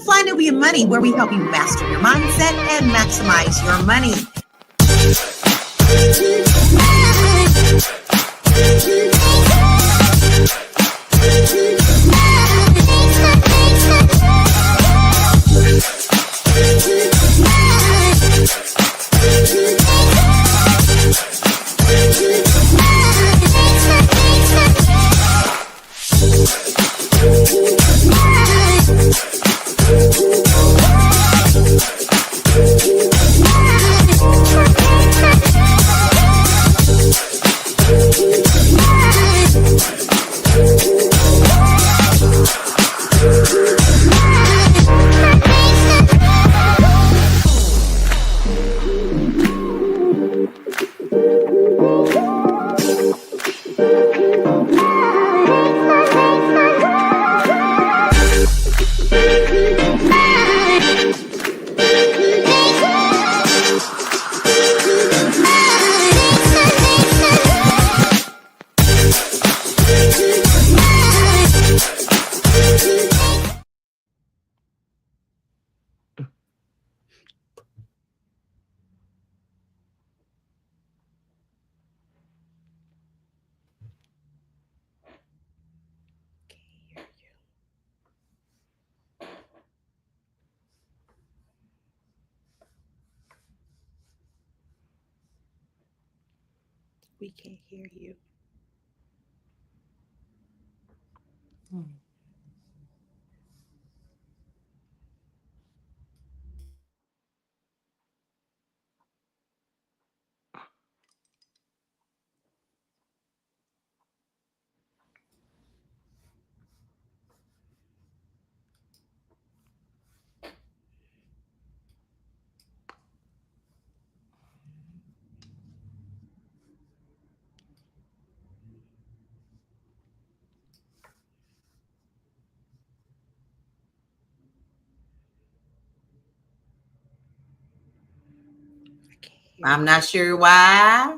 Fly Nubian Money, where we help you master your mindset and maximize your money. We can't hear you. I'm not sure why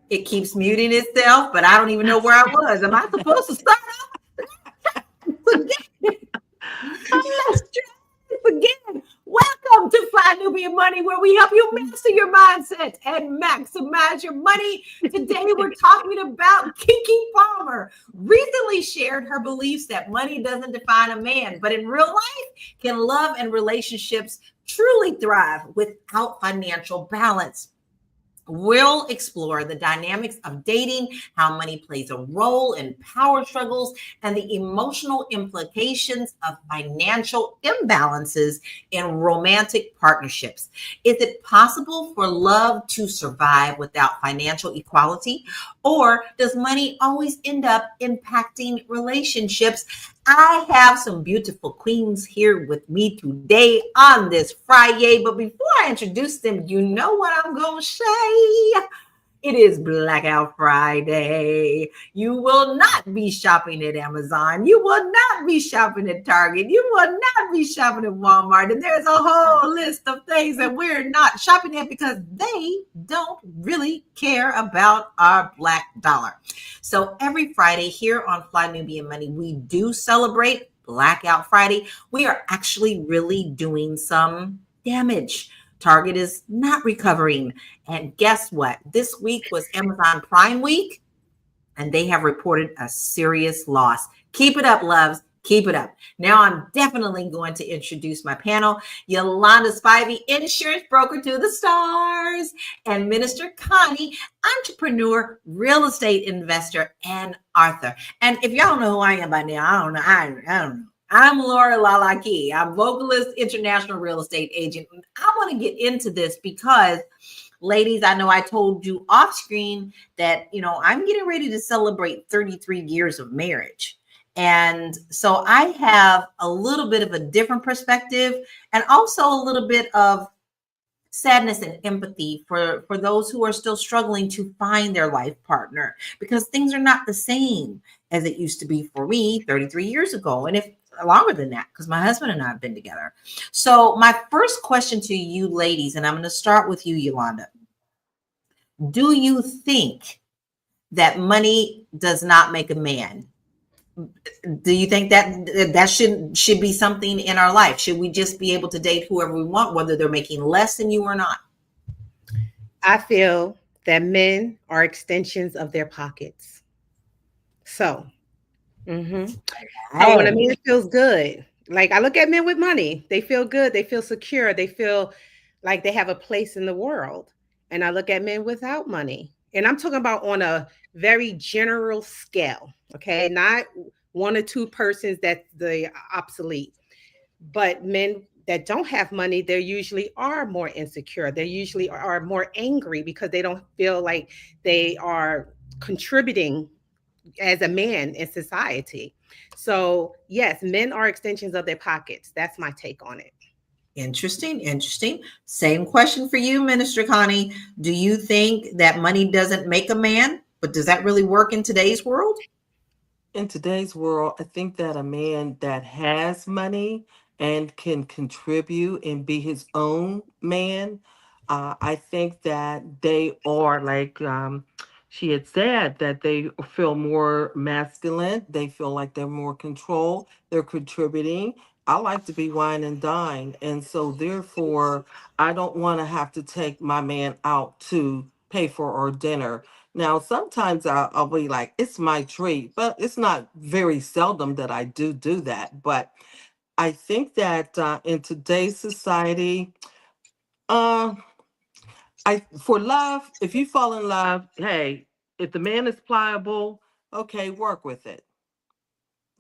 it keeps muting itself, but I don't even know where I was. Am I supposed to start off? Let's try this again. Welcome to Fly Nubian Money, where we help you master your mindset and maximize your money. Today, we're talking about Keke Palmer. Recently shared her beliefs that money doesn't define a man, but in real life, can love and relationships truly thrive without financial balance? We'll explore the dynamics of dating, how money plays a role in power struggles, and the emotional implications of financial imbalances in romantic partnerships. Is it possible for love to survive without financial equality? Or does money always end up impacting relationships? I have some beautiful queens here with me today on this Friday, but before I introduce them, you know what I'm going to say. It is Blackout Friday. You will not be shopping at Amazon. You will not be shopping at Target. You will not be shopping at Walmart. And there's a whole list of things that we're not shopping at because they don't really care about our black dollar. So every Friday here on Fly Nubian Money, we do celebrate Blackout Friday. We are actually really doing some damage. Target is not recovering. And guess what? This week was Amazon Prime Week, and they have reported a serious loss. Keep it up, loves. Keep it up. Now I'm definitely going to introduce my panel. Yolanda Spivey, insurance broker to the stars, and Minister Connie, entrepreneur, real estate investor, and author. And if y'all don't know who I am by now, I don't know. I'm Laura Lala. I'm vocalist, international real estate agent. I want to get into this because, ladies, I know I told you off screen that, I'm getting ready to celebrate 33 years of marriage. And so I have a little bit of a different perspective and also a little bit of sadness and empathy for those who are still struggling to find their life partner, because things are not the same as it used to be for me 33 years ago. And if longer than that, because my husband and I have been together. So my first question to you ladies, and I'm going to start with you, Yolanda. Do you think that money does not make a man? Do you think that should be something in our life? Should we just be able to date whoever we want, whether they're making less than you or not? I feel that men are extensions of their pockets. So, so when a Oh, man feels good, like I look at men with money, they feel good, they feel secure, they feel like they have a place in the world. And I look at men without money, and I'm talking about on a very general scale, okay? Not one or two persons that the obsolete, but men that don't have money, they usually are more insecure. They usually are more angry because they don't feel like they are contributing as a man in society. So, yes, men are extensions of their pockets. That's my take on it. interesting, interesting. Same question for you, Minister Connie. Do you think that money doesn't make a man? But does that really work in today's world? In today's world, I think that a man that has money and can contribute and be his own man, I think that they are like she had said, that they feel more masculine. They feel like they're more control. They're contributing. I like to be wine and dine. And so, therefore, I don't want to have to take my man out to pay for our dinner. Now, sometimes I'll be like, it's my treat, but it's not very seldom that I do that. But I think that in today's society, uh, for love, if you fall in love, hey, if the man is pliable, okay, work with it.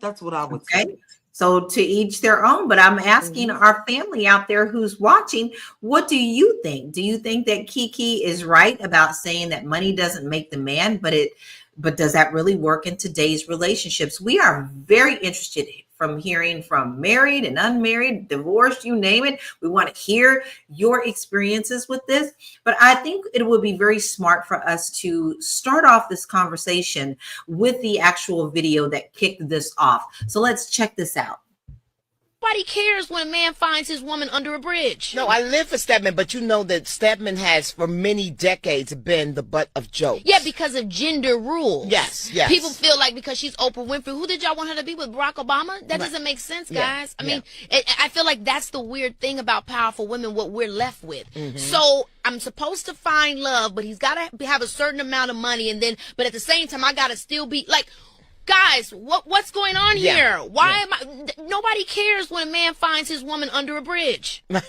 That's what I would Okay. say. So to each their own, but I'm asking Hmm. our family out there who's watching, what do you think? Do you think that Kiki is right about saying that money doesn't make the man, but does that really work in today's relationships? We are very interested from hearing from married and unmarried, divorced, you name it. We want to hear your experiences with this. But I think it would be very smart for us to start off this conversation with the actual video that kicked this off. So let's check this out. Nobody cares when a man finds his woman under a bridge. No, I live for Stedman, but you know that Stedman has for many decades been the butt of jokes. Yeah, because of gender rules. Yes, yes. People feel like because she's Oprah Winfrey, who did y'all want her to be with, Barack Obama? That Right. doesn't make sense, Yeah, guys. I mean, I feel like that's the weird thing about powerful women, what we're left with. So I'm supposed to find love, but he's got to have a certain amount of money, and then, but at the same time, I got to still be like, guys, what's going on Yeah. here? Why am I? Nobody cares when a man finds his woman under a bridge. No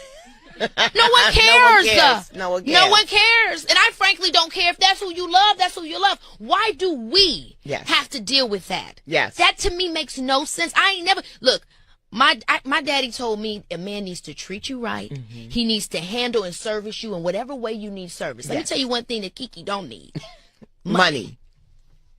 one cares. No one cares. No one cares. And I frankly don't care if that's who you love. That's who you love. Why do we Yes. have to deal with that? Yes. That to me makes no sense. I ain't never look. My daddy told me a man needs to treat you right. He needs to handle and service you in whatever way you need service. Let me Yes. tell you one thing that Kiki don't need. Money.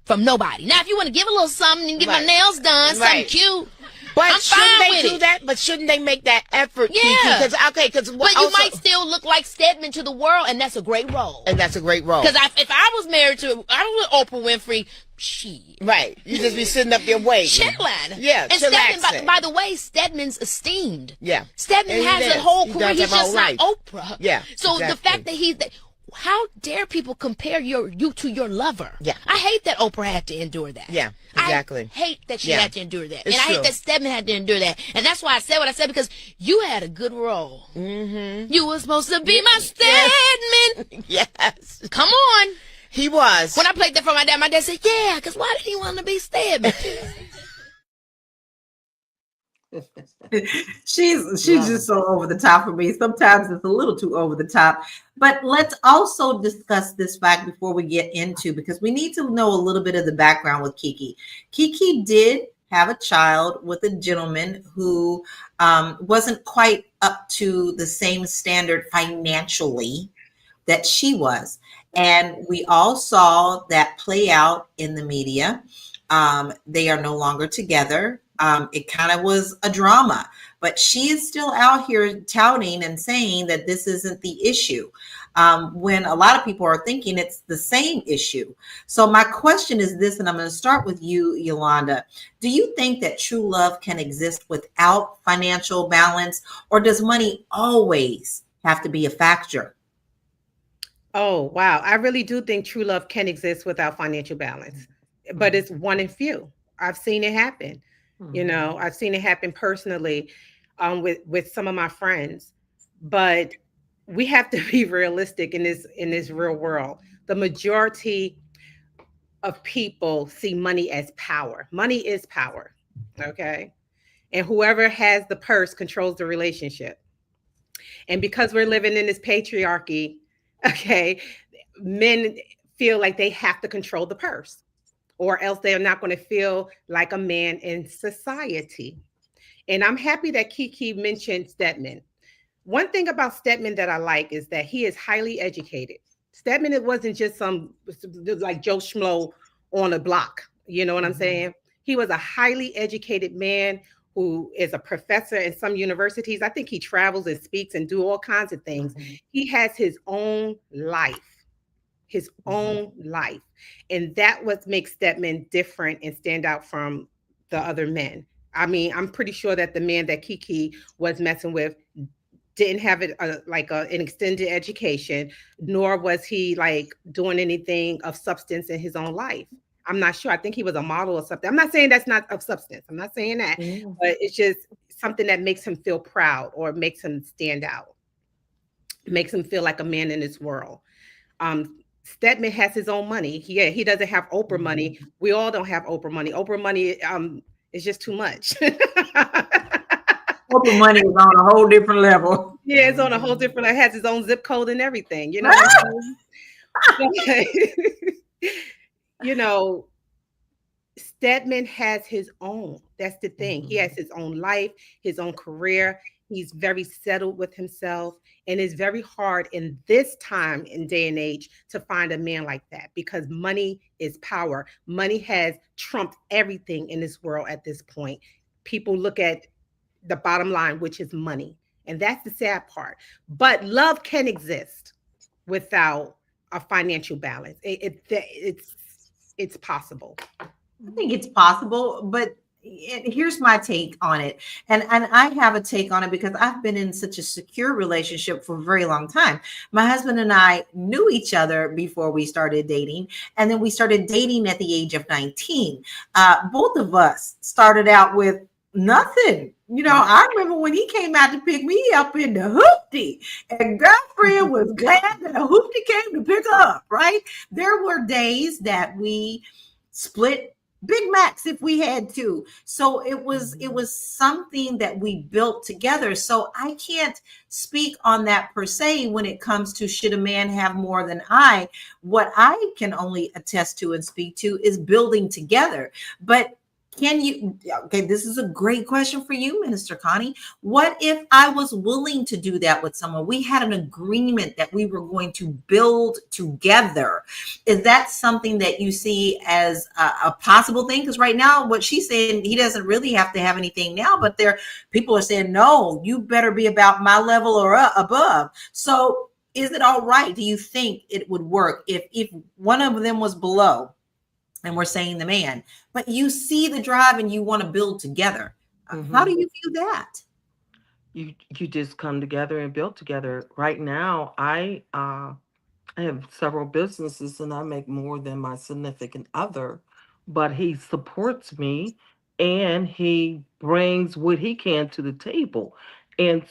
From nobody. Now, if you want to give a little something and get my Right. nails done, something Right. cute, But I'm shouldn't fine they with do it. that? But shouldn't they make that effort? Yeah. Because but you might still look like Stedman to the world, and that's a great role. and that's a great role. Because if I was married to, I was with Oprah Winfrey, she Right, you just be sitting up there waiting. chilling. Yeah, and Stedman, chillaxing. by the way, Stedman's esteemed. Yeah. Stedman And he has is. a whole He career. does He's have a just whole not life. Oprah. Yeah, So the exactly. fact that how dare people compare you to your lover? Yeah. I hate that Oprah had to endure that. Yeah, exactly. I hate that she Yeah. had to endure that. It's and I hate true. that Stedman had to endure that. And that's why I said what I said, because you had a good role. Mm-hmm. You were supposed to be my Stedman. Yes, Come on. he was. When I played that for my dad said, yeah, because why did he want to be Stedman? She's Love just so over the top for me. Sometimes it's a little too over the top. But let's also discuss this fact before we get into, because we need to know a little bit of the background with Kiki. Kiki did have a child with a gentleman who wasn't quite up to the same standard financially that she was. And we all saw that play out in the media. They are no longer together. It kind of was a drama, but she is still out here touting and saying that this isn't the issue, when a lot of people are thinking it's the same issue. So my question is this, and I'm going to start with you, Yolanda. Do you think that true love can exist without financial balance, or does money always have to be a factor? Oh, wow. I really do think true love can exist without financial balance, but it's one and few. I've seen it happen. I've seen it happen personally, with some of my friends. But we have to be realistic in this real world. The majority of people see money as power. Money is power. Okay. And whoever has the purse controls the relationship. And because we're living in this patriarchy, okay, men feel like they have to control the purse, or else they're not going to feel like a man in society. And I'm happy that Kiki mentioned Stedman. One thing about Stedman that I like is that he is highly educated. Stedman, it wasn't just some like Joe Schmo on a block. You know what I'm saying? He was a highly educated man who is a professor in some universities. I think he travels and speaks and do all kinds of things. He has his own life, his own life. And that what makes Stedman different and stand out from the other men. I mean, I'm pretty sure that the man that Kiki was messing with didn't have it an extended education, nor was he like doing anything of substance in his own life. I'm not sure. I think he was a model or something. I'm not saying that's not of substance. I'm not saying that, but it's just something that makes him feel proud or makes him stand out, makes him feel like a man in this world. Stedman has his own money. Yeah, he doesn't have Oprah money. We all don't have Oprah money. Oprah money is just too much. Oprah money is on a whole different level. Yeah, it's on a whole different. It has its own zip code and everything. You know what I'm saying? you know, Stedman has his own. That's the thing. He has his own life, his own career. He's very settled with himself. And it's very hard in this time and day and age to find a man like that because money is power. Money has trumped everything in this world at this point. People look at the bottom line, which is money. And that's the sad part. But love can exist without a financial balance. It's possible. I think it's possible, but here's my take on it. And I have a take on it because I've been in such a secure relationship for a very long time. My husband and I knew each other before we started dating, and then we started dating at the age of 19. Both of us started out with nothing. I remember when he came out to pick me up in the hoopty, and girlfriend was glad that the hoopty came to pick her up, right? There were days that we split Big Macs if we had to. So it was something that we built together. So I can't speak on that per se when it comes to should a man have more than I. What I can only attest to and speak to is building together. But this is a great question for you, Minister Connie. What if I was willing to do that with someone? We had an agreement that we were going to build together. Is that something that you see as a possible thing? Because right now, what she's saying, he doesn't really have to have anything now, but people are saying, no, you better be about my level or above. So is it all right? Do you think it would work if one of them was below? And we're saying the man, but you see the drive and you want to build together. How do you view that? You just come together and build together. Right now, I have several businesses and I make more than my significant other, but he supports me and he brings what he can to the table. And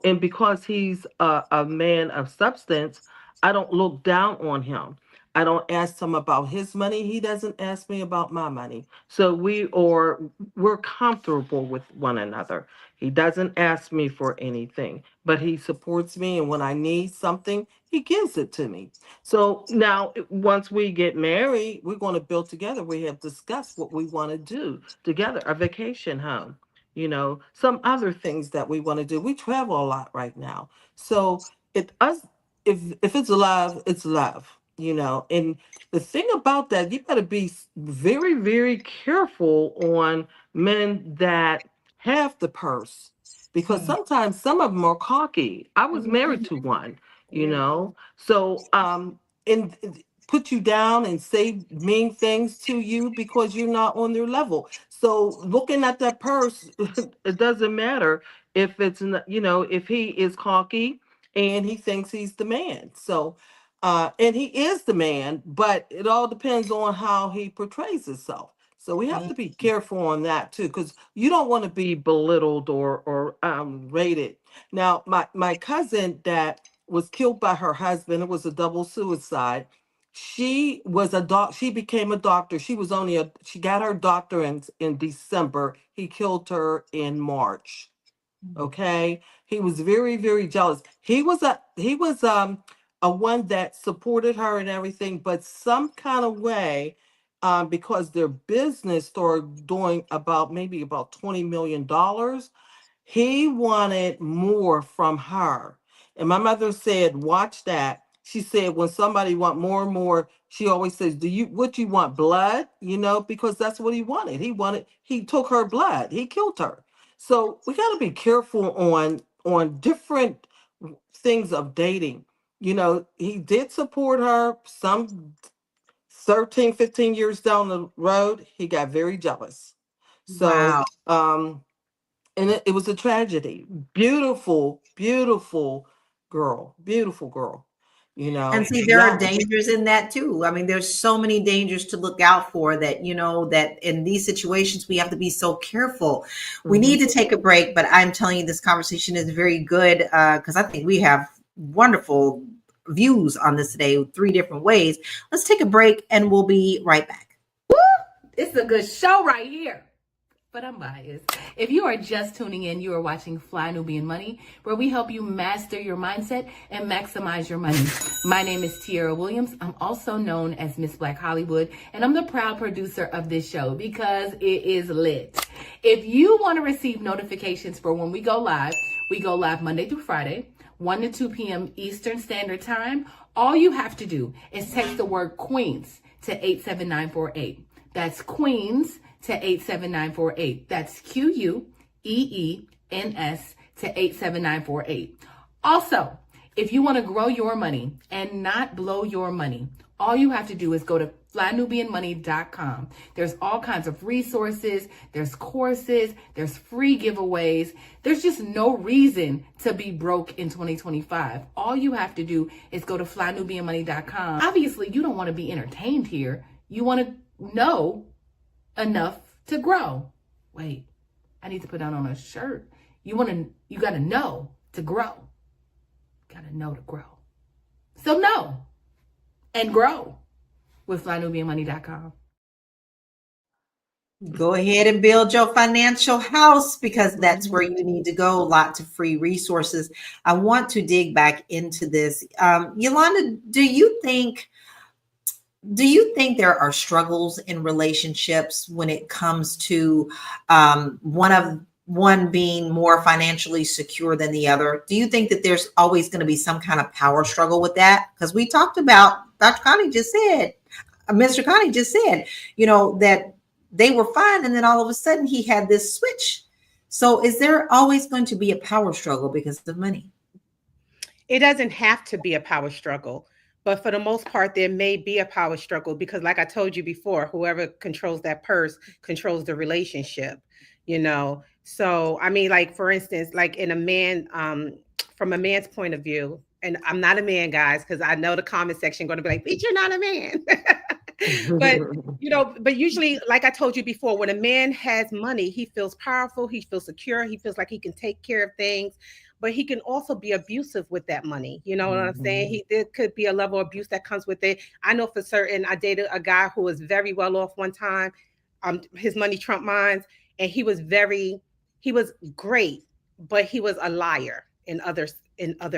and because he's a man of substance, I don't look down on him. I don't ask him about his money. He doesn't ask me about my money. So we're comfortable with one another. He doesn't ask me for anything, but he supports me. And when I need something, he gives it to me. So now, once we get married, we're going to build together. We have discussed what we want to do together, a vacation home, some other things that we want to do. We travel a lot right now. So if it's love, it's love, And the thing about that, you got to be very, very careful on men that have the purse because sometimes some of them are cocky. I was married to one, so and put you down and say mean things to you because you're not on their level. So looking at that purse, it doesn't matter if if he is cocky and he thinks he's the man. So and he is the man, but it all depends on how he portrays himself. So we have to be careful on that too, because you don't want to be belittled or rated. Now, my cousin that was killed by her husband, it was a double suicide. She was a doc. She became a doctor. She was only a. She got her doctorate in December. He killed her in March. Okay, he was very, very jealous. He was a one that supported her and everything, but some kind of way, because their business started doing about maybe about $20 million, he wanted more from her. And my mother said, watch that. She said, when somebody want more and more, she always says, what you want, blood? Because that's what he wanted. He took her blood. He killed her. So we got to be careful on different things of dating. He did support her some 13, 15 years down the road. He got very jealous. So, Wow. And it was a tragedy. Beautiful, beautiful girl. And see, there are dangers in that too. I mean, there's so many dangers to look out for that, that in these situations, we have to be so careful. We need to take a break, but I'm telling you, this conversation is very good because I think we have wonderful views on this today, 3 different ways. Let's take a break and we'll be right back. It's a good show right here. But I'm biased. If you are just tuning in, you are watching Fly Nubian Money, where we help you master your mindset and maximize your money. My name is Tiara Williams. I'm also known as Miss Black Hollywood, and I'm the proud producer of this show because it is lit. If you want to receive notifications for when we go live Monday through Friday, 1 to 2 p.m. Eastern Standard Time. All you have to do is text the word Queens to 87948. That's Queens to 87948. That's QUEENS to 87948. Also, if you want to grow your money and not blow your money, all you have to do is go to flynubianmoney.com. There's all kinds of resources, there's courses, there's free giveaways. There's just no reason to be broke in 2025. All you have to do is go to flynubianmoney.com. Obviously, you don't want to be entertained here. You want to know enough to grow. Wait, I need to put that on a shirt. You got to know to grow. Got to know to grow. So know and grow with flynubianmoney.com. Go ahead and build your financial house because that's where you need to go. Lots of free resources. I want to dig back into this. Yolanda, do you think there are struggles in relationships when it comes to one being more financially secure than the other? Do you think that there's always going to be some kind of power struggle with that? Because we talked about, Mr. Connie just said, that they were fine. And then all of a sudden he had this switch. So is there always going to be a power struggle because of money? It doesn't have to be a power struggle. But for the most part, there may be a power struggle because, like I told you before, whoever controls that purse controls the relationship, So, I mean, like, for instance, like in a man, from a man's point of view, and I'm not a man, guys, because I know the comment section going to be like, bitch, you're not a man. But usually, like I told you before, when a man has money, he feels powerful, he feels secure, he feels like he can take care of things. But he can also be abusive with that money. You know what I'm saying? There could be a level of abuse that comes with it. I know for certain, I dated a guy who was very well off one time. His money trumped mine. And he was great, but he was a liar in other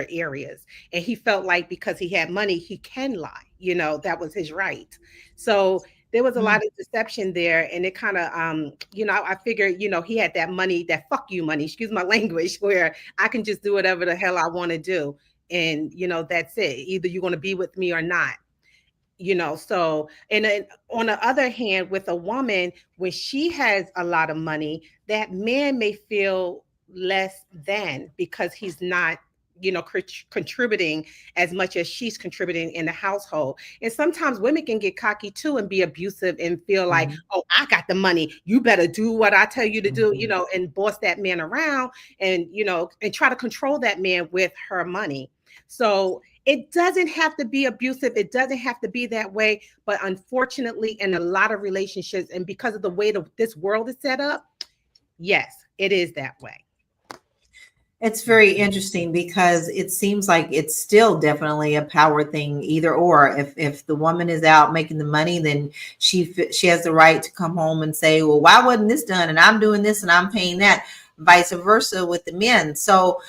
areas. And he felt like because he had money, he can lie. That was his right. So there was a lot of deception there. And it kind of, I figured, he had that money, that fuck you money, excuse my language, where I can just do whatever the hell I want to do. And, that's it. Either you're going to be with me or not. So, and then on the other hand, with a woman, when she has a lot of money, that man may feel less than because he's not, contributing as much as she's contributing in the household. And sometimes women can get cocky too and be abusive and feel like, oh, I got the money. You better do what I tell you to do, and boss that man around and, and try to control that man with her money. So It doesn't have to be abusive. It doesn't have to be that way. But unfortunately, in a lot of relationships, and because of the way this world is set up, yes, it is that way. It's very interesting because it seems like it's still definitely a power thing, either or. If the woman is out making the money, then she has the right to come home and say, well, why wasn't this done? And I'm doing this and I'm paying that, vice versa with the men. So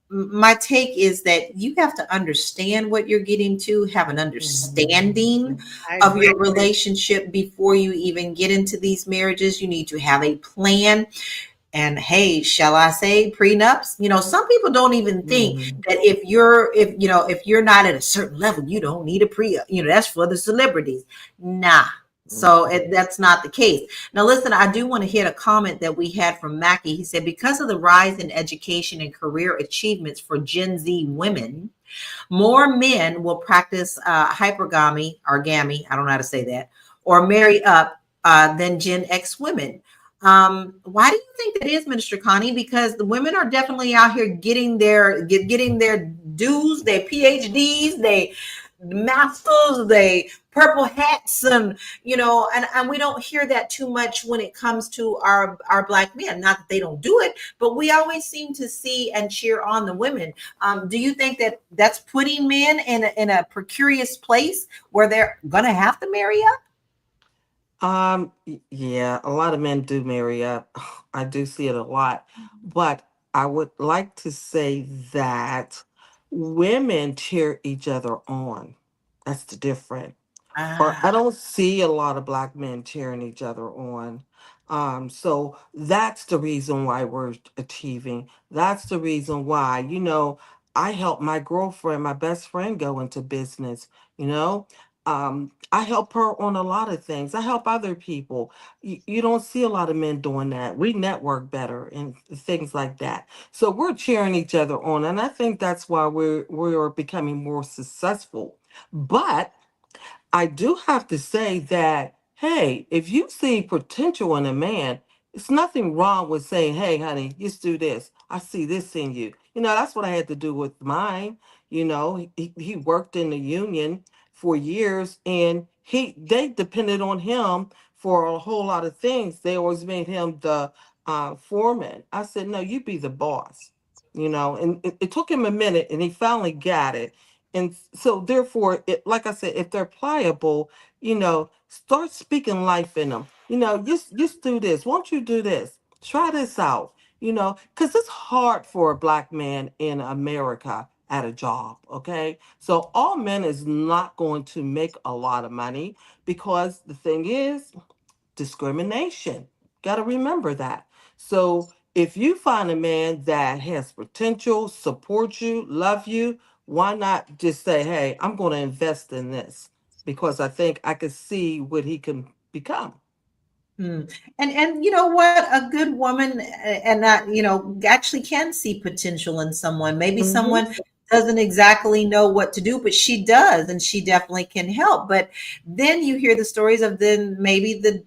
my take is that you have to understand what you're getting to, have an understanding of your relationship before you even get into these marriages. You need to have a plan. And hey, shall I say prenups? Some people don't even think that if you're not at a certain level, you don't need a prenup. That's for the celebrities. Nah. So that's not the case. Now, listen, I do want to hit a comment that we had from Mackie. He said, because of the rise in education and career achievements for Gen Z women, more men will practice hypergamy or gammy, I don't know how to say that, or marry up than Gen X women. Why do you think that is, Minister Connie? Because the women are definitely out here getting their dues, their PhDs, they masters, they purple hats, and and we don't hear that too much when it comes to our Black men. Not that they don't do it, but we always seem to see and cheer on the women. Do you think that that's putting men in a precarious place where they're gonna have to marry up? Yeah, a lot of men do marry up. I do see it a lot. But I would like to say that women cheer each other on. That's the difference. Or I don't see a lot of Black men cheering each other on. So that's the reason why we're achieving. That's the reason why, I helped my girlfriend, my best friend, go into business, you know. I help her on a lot of things. I help other people. You don't see a lot of men doing that. We network better and things like that. So we're cheering each other on, and I think that's why we're becoming more successful. But I do have to say that, hey, if you see potential in a man, it's nothing wrong with saying, hey, honey, just do this. I see this in you. That's what I had to do with mine. He worked in the union for years, and they depended on him for a whole lot of things. They always made him the foreman. I said, no, you be the boss. And it took him a minute, and he finally got it. And so, therefore, like I said, if they're pliable, start speaking life in them. Just do this. Won't you do this? Try this out. Because it's hard for a Black man in America at a job. Okay. So, all men is not going to make a lot of money because the thing is, discrimination. Got to remember that. So if you find a man that has potential, support you, love you, why not just say, hey, I'm going to invest in this because I think I can see what he can become. And you know what? A good woman and that, actually can see potential in someone. Maybe Mm-hmm. someone doesn't exactly know what to do, but she does, and she definitely can help. But then you hear the stories of then maybe the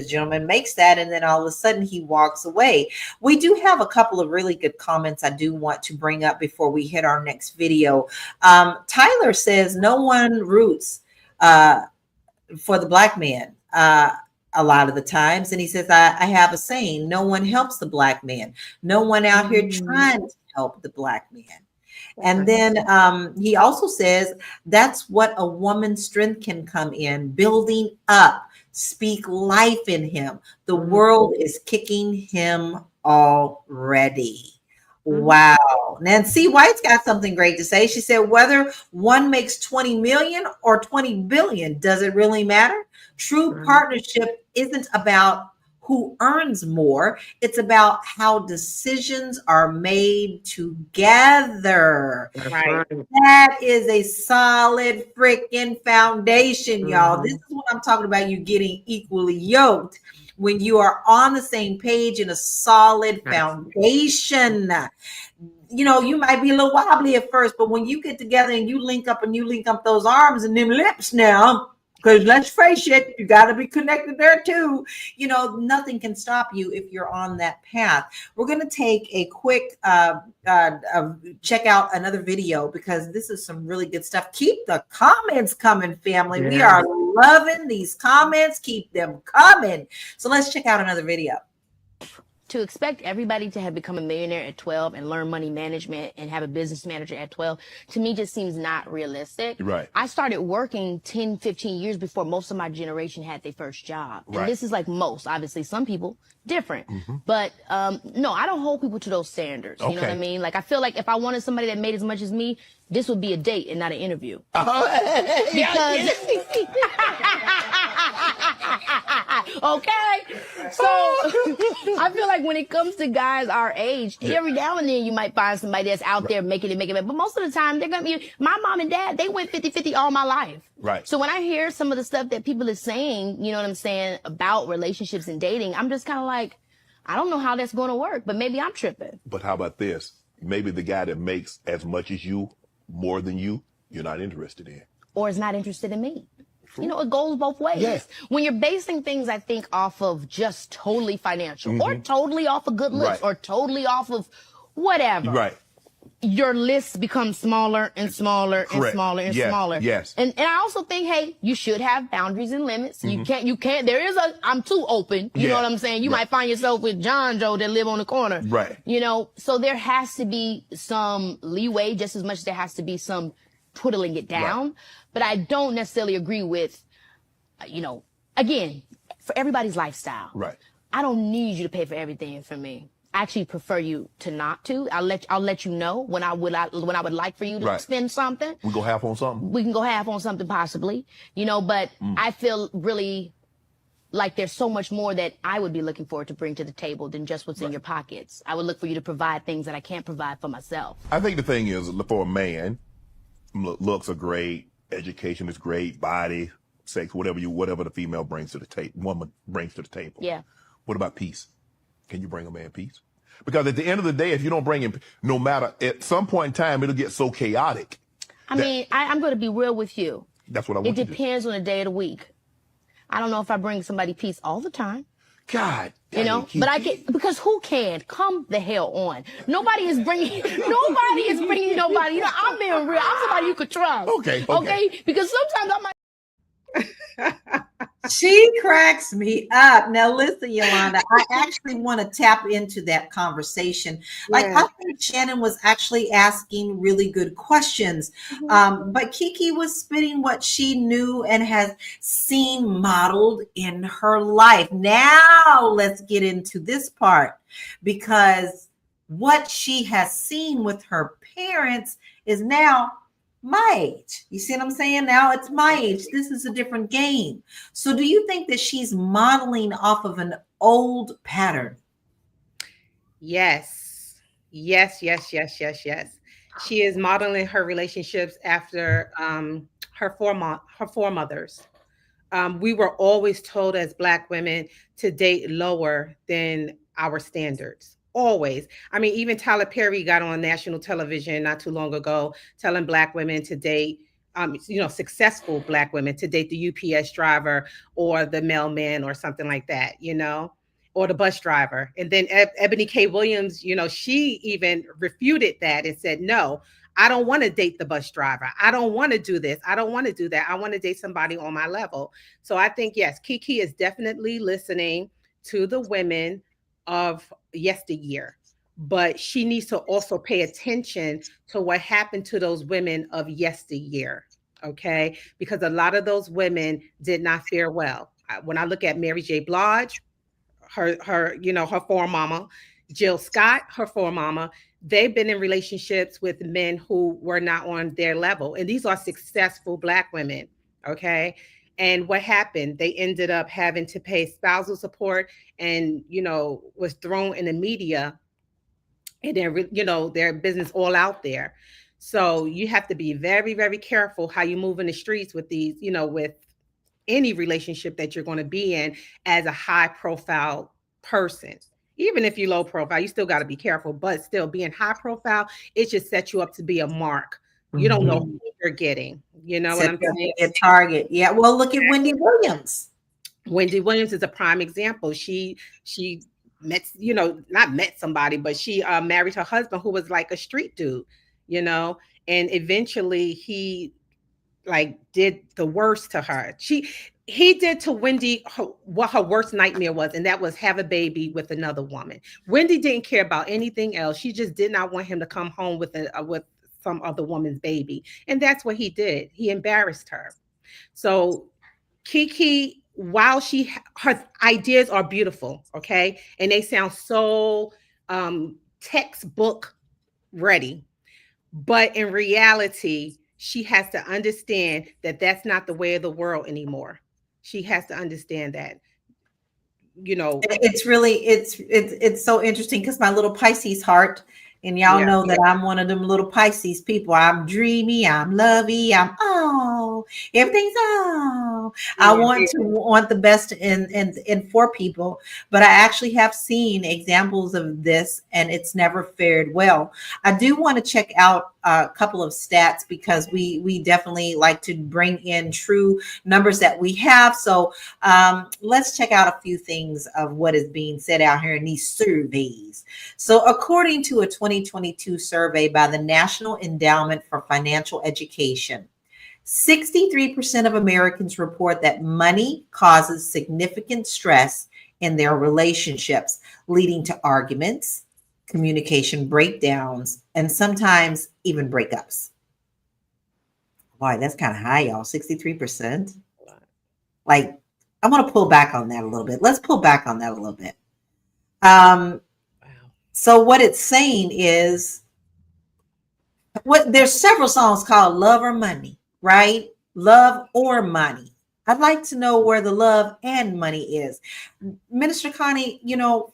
gentleman makes that, and then all of a sudden he walks away. We do have a couple of really good comments I do want to bring up before we hit our next video. Tyler says no one roots for the Black man. A lot of the times. And he says, I have a saying, no one helps the Black man. No one out here trying to help the Black man. And then he also says, that's what a woman's strength can come in, building up, speak life in him. The world is kicking him already. Wow. Nancy White's got something great to say. She said, whether one makes 20 million or 20 billion, does it really matter? True partnership isn't about who earns more. It's about how decisions are made together. Right. That is a solid freaking foundation, y'all. This is what I'm talking about. You getting equally yoked when you are on the same page in a solid foundation. You might be a little wobbly at first, but when you get together and you link up those arms and them lips now, Because let's face it, you got to be connected there too. You know, nothing can stop you if you're on that path. We're going to take a quick check out another video because this is some really good stuff. Keep the comments coming, family. Yeah. We are loving these comments. Keep them coming. So let's check out another video. To expect everybody to have become a millionaire at 12 and learn money management and have a business manager at 12, to me just seems not realistic. Right. I started working 10, 15 years before most of my generation had their first job. Right. And this is like most, obviously some people different. But no, I don't hold people to those standards. You know what I mean? Like I feel like if I wanted somebody that made as much as me, this would be a date and not an interview. Because okay. So I feel like when it comes to guys our age, every now and then you might find somebody that's out there making it. But most of the time they're gonna be my mom and dad, they went 50-50 all my life. Right. So when I hear some of the stuff that people are saying, you know what I'm saying, about relationships and dating, I'm just kind of like, I don't know how that's going to work, but maybe I'm tripping. But how about this? Maybe the guy that makes as much as you, more than you, you're not interested in. Or is not interested in me. You know, it goes both ways. Yes. When you're basing things, I think, off of just totally financial or totally off of good looks or totally off of whatever. Right. Your list becomes smaller and smaller and smaller and smaller. Yes. And I also think, hey, you should have boundaries and limits. You can't, there is I'm too open. You know what I'm saying? You might find yourself with John Joe that live on the corner. Right. You know, so there has to be some leeway just as much as there has to be some twiddling it down. Right. But I don't necessarily agree with, you know, again, for everybody's lifestyle. Right. I don't need you to pay for everything for me. I actually prefer you to not to. I'll let you know when I would like for you to spend something. We go half on something. We can go half on something possibly, you know. But I feel really like there's so much more that I would be looking forward to bring to the table than just what's in your pockets. I would look for you to provide things that I can't provide for myself. I think the thing is, for a man, looks are great, education is great, body, sex, whatever the female brings to the table, woman brings to the table. Yeah. What about peace? Can you bring a man peace? Because at the end of the day, if you don't bring him, no matter, at some point in time, it'll get so chaotic. I mean, I'm going to be real with you. That's what I want It depends on the day of the week. I don't know if I bring somebody peace all the time. God, you know, but I can, because who can? Come the hell on. Nobody is bringing nobody. You know, I'm being real. I'm somebody you could trust. Okay. Because sometimes I might. She cracks me up. Now, listen, Yolanda, I actually want to tap into that conversation. Like, I think Shannon was actually asking really good questions, but Kiki was spitting what she knew and has seen modeled in her life. Now, let's get into this part, because what she has seen with her parents is now my age. You see what I'm saying? Now it's my age. This is a different game. So do you think that she's modeling off of an old pattern? Yes. She is modeling her relationships after her foremothers. We were always told as Black women to date lower than our standards. Always. I mean, even Tyler Perry got on national television not too long ago telling Black women to date, successful Black women to date the UPS driver or the mailman or something like that, or the bus driver. And then Ebony K. Williams, she even refuted that and said, no, I don't want to date the bus driver. I don't want to do this. I don't want to do that. I want to date somebody on my level. So I think, yes, Kiki is definitely listening to the women of yesteryear, but she needs to also pay attention to what happened to those women of yesteryear. Okay. Because a lot of those women did not fare well. When I look at Mary J. Blige, her foremama, Jill Scott, her foremama, they've been in relationships with men who were not on their level. And these are successful Black women. Okay. And what happened? They ended up having to pay spousal support and, was thrown in the media and then, their business all out there. So you have to be very, very careful how you move in the streets with these, with any relationship that you're going to be in as a high profile person. Even if you're low profile, you still got to be careful, but still being high profile, it just sets you up to be a mark. You don't know who you're getting. You know what Set I'm their saying? big target. Yeah. Well, look at Wendy Williams. Wendy Williams is a prime example. She met, not met somebody, but she married her husband who was like a street dude, you know, and eventually he like did the worst to her. He did to Wendy what her worst nightmare was, and that was have a baby with another woman. Wendy didn't care about anything else. She just did not want him to come home with some other woman's baby, and that's what he did. He embarrassed her. So Kiki, while her ideas are beautiful, okay, and they sound so textbook ready, but in reality, she has to understand that that's not the way of the world anymore. She has to understand that, you know, It's really it's so interesting because my little Pisces heart, and y'all yeah, know that I'm one of them little Pisces people. I'm dreamy, I'm lovey, I'm everything's I yeah, want the best in for people, but I actually have seen examples of this, and it's never fared well. I do want to check out a couple of stats because we definitely like to bring in true numbers that we have. So let's check out a few things of what is being said out here in these surveys. So, according to a 2022 survey by the National Endowment for Financial Education, 63% of Americans report that money causes significant stress in their relationships, leading to arguments, communication breakdowns, and sometimes even breakups. Boy, that's kind of high, y'all. 63%. Like, I want to pull back on that a little bit. Let's pull back on that a little bit. wow, So what it's saying is there's several songs called Love or Money, right? Love or Money. I'd like to know where the love and money is. Minister Connie,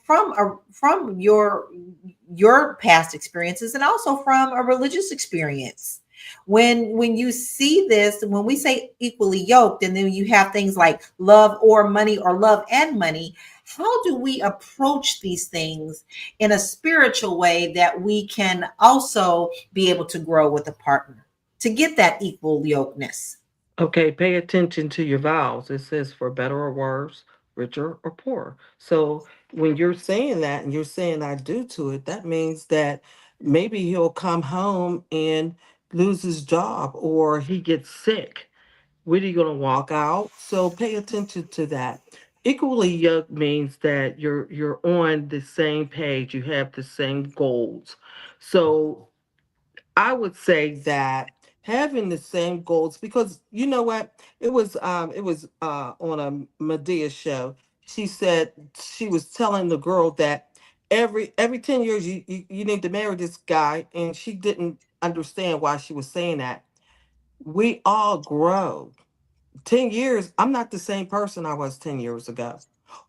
from your past experiences and also from a religious experience, when you see this, when we say equally yoked, and then you have things like love or money or love and money, how do we approach these things in a spiritual way that we can also be able to grow with a partner to get that equal yokeness? Okay, pay attention to your vows. It says for better or worse, richer or poorer. So when you're saying that and you're saying I do to it, that means that maybe he'll come home and lose his job or he gets sick. Where are you going to walk out? So pay attention to that. Equally yoked means that you're on the same page. You have the same goals. So I would say that having the same goals, because you know what, it was on a Medea show. She said she was telling the girl that every 10 years you need to marry this guy, and she didn't understand why she was saying that. We all grow. 10 years, I'm not the same person I was 10 years ago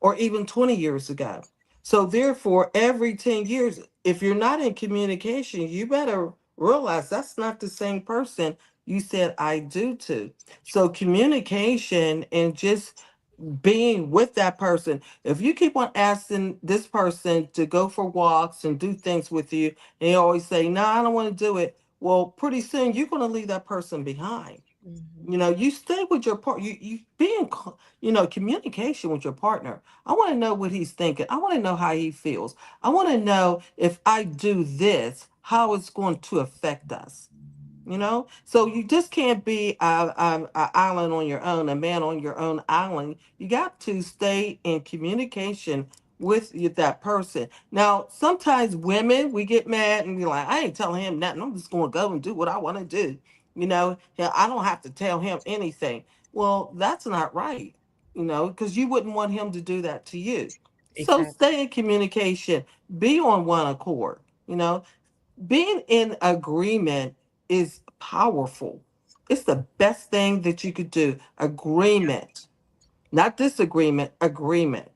or even 20 years ago. So, therefore, every 10 years, if you're not in communication, you better realize that's not the same person you said I do to. So, communication and just being with that person. If you keep on asking this person to go for walks and do things with you, and you always say, no, I don't want to do it. Well, pretty soon you're going to leave that person behind. mhm, You know, you stay with your partner. You be in, communication with your partner. I want to know what he's thinking. I want to know how he feels. I want to know if I do this, how it's going to affect us. So you just can't be a island on your own, a man on your own island. You got to stay in communication with that person. Now, sometimes women, we get mad and be like, I ain't telling him nothing. I'm just going to go and do what I want to do. Yeah, I don't have to tell him anything. Well, that's not right, because you wouldn't want him to do that to you. So exactly. stay in communication, be on one accord, being in agreement is powerful. It's the best thing that you could do. Agreement, not disagreement, agreement.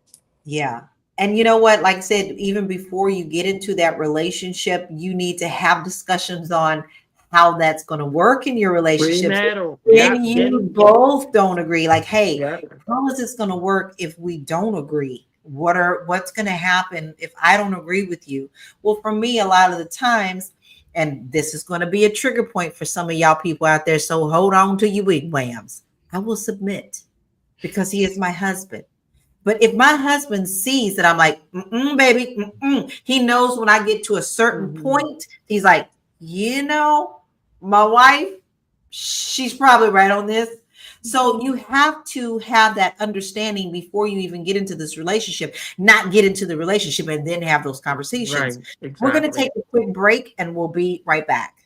Yeah. And you know what? Like I said, even before you get into that relationship, you need to have discussions on how that's going to work in your relationships. Prenatal. When Yep. Get you both don't agree, like, hey, yep. how is this going to work if we don't agree? What's going to happen if I don't agree with you? Well, for me, a lot of the times, and this is going to be a trigger point for some of y'all people out there. So hold on to your wigwams. I will submit because he is my husband. But if my husband sees that I'm like, baby, he knows when I get to a certain point, he's like, my wife, she's probably right on this. So you have to have that understanding before you even get into this relationship, not get into the relationship and then have those conversations. Right, exactly. We're going to take a quick break and we'll be right back.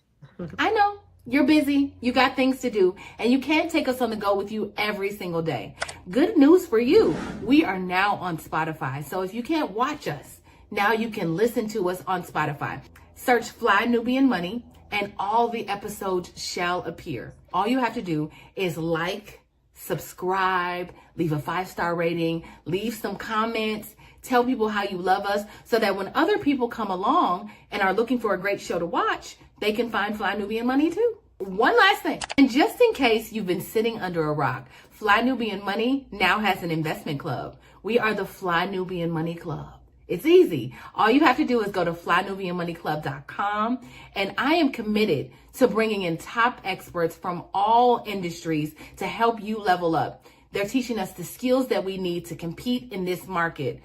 I know you're busy, you got things to do, and you can't take us on the go with you every single day. Good news for you. We are now on Spotify. So if you can't watch us, now you can listen to us on Spotify. Search Fly Nubian Money and all the episodes shall appear. All you have to do is like, subscribe, leave a 5-star rating, leave some comments, tell people how you love us so that when other people come along and are looking for a great show to watch, they can find Fly Nubian Money too. One last thing, and just in case you've been sitting under a rock, Fly Nubian Money now has an investment club. We are the Fly Nubian Money Club. It's easy. All you have to do is go to flynubianmoneyclub.com, and I am committed to bringing in top experts from all industries to help you level up. They're teaching us the skills that we need to compete in this market.